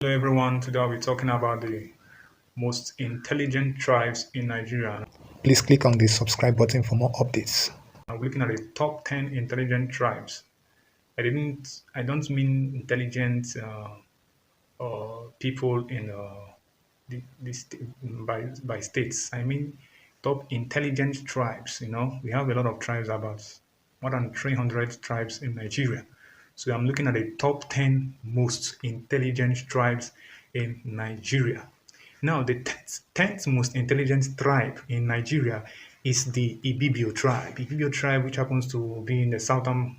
Hello everyone, today I'll be talking about the most intelligent tribes in Nigeria. Please click on the subscribe button for more updates. I'm looking at the top 10 intelligent tribes. I don't mean intelligent people in by states. I mean top intelligent tribes. We have a lot of tribes, about more than 300 tribes in Nigeria. So I'm looking at the top 10 most intelligent tribes in Nigeria. Now, the 10th most intelligent tribe in Nigeria is the Ibibio tribe. Ibibio tribe, which happens to be in the southern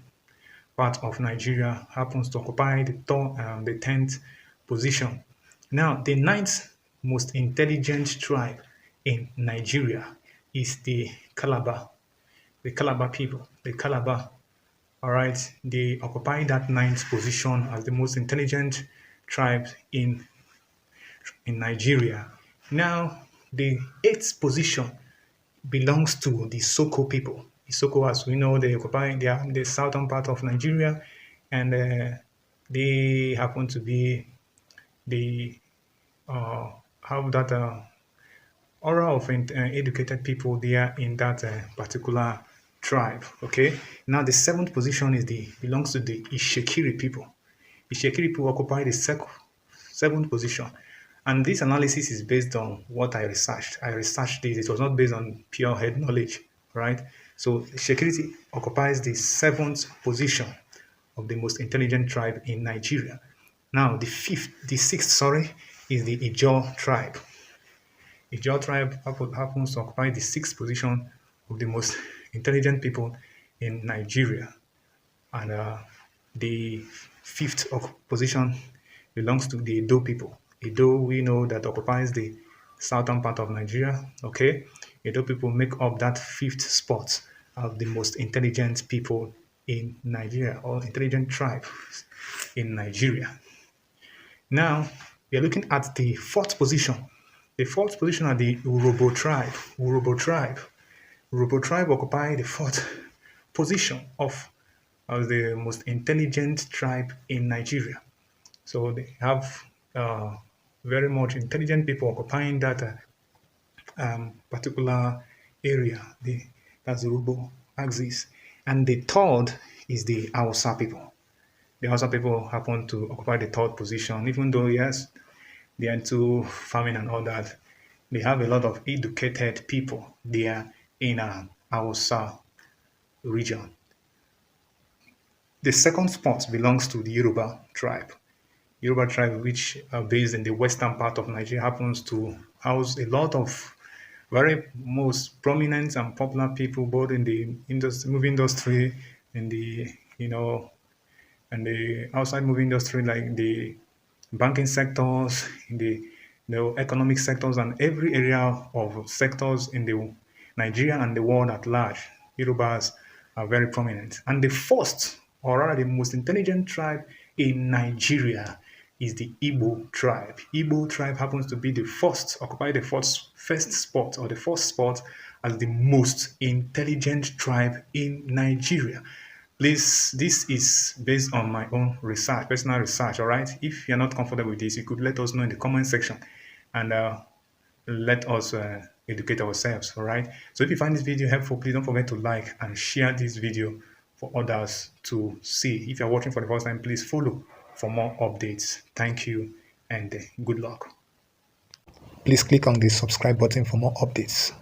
part of Nigeria, happens to occupy the 10th position. Now, the ninth most intelligent tribe in Nigeria is the Calabar people, the Calabar. All right, they occupy that ninth position as the most intelligent tribe in Nigeria. Now, the eighth position belongs to the Soko people. The Soko, as we know, they are in the southern part of Nigeria, and they happen to be the have that aura of educated people there in that particular tribe. Okay. Now, the seventh position belongs to the Ishekiri people. Ishekiri people occupy the seventh position. And this analysis is based on what I researched. I researched this. It was not based on pure head knowledge, right? So security occupies the seventh position of the most intelligent tribe in Nigeria. Now, the sixth, sorry, is the Ijaw tribe. Ijaw tribe happens to occupy the sixth position of the most intelligent people in Nigeria. And the fifth position belongs to the Edo people. Edo, we know that occupies the southern part of Nigeria. Okay, Edo people make up that fifth spot of the most intelligent people in Nigeria, or intelligent tribes in Nigeria. Now, we are looking at the fourth position. The fourth position are the Urobo tribe. Urobo tribe occupy the fourth position of the most intelligent tribe in Nigeria. So they have very much intelligent people occupying that particular area. That's the Urobo axis. And the third is the Hausa people. The Hausa people happen to occupy the third position, even though, yes, they are into farming and all that. They have a lot of educated people there in Hausa region. The second spot belongs to the Yoruba tribe. Yoruba tribe, which are based in the western part of Nigeria, happens to house a lot of very most prominent and popular people, both in the movie industry, in the and the outside movie industry, like the banking sectors, in the economic sectors, and every area of sectors in the Nigeria and the world at large. Yorubas are very prominent. And the first, or rather the most intelligent tribe in Nigeria is the Igbo tribe. Igbo tribe happens to be the first, occupy the first spot, or the first spot as the most intelligent tribe in Nigeria. Please, this is based on my own research, personal research, all right? If you're not comfortable with this, you could let us know in the comment section, and let us educate ourselves, all right? So if you find this video helpful, please don't forget to like and share this video for others to see. If you're watching for the first time, please follow for more updates. Thank you, and good luck. Please click on the subscribe button for more updates.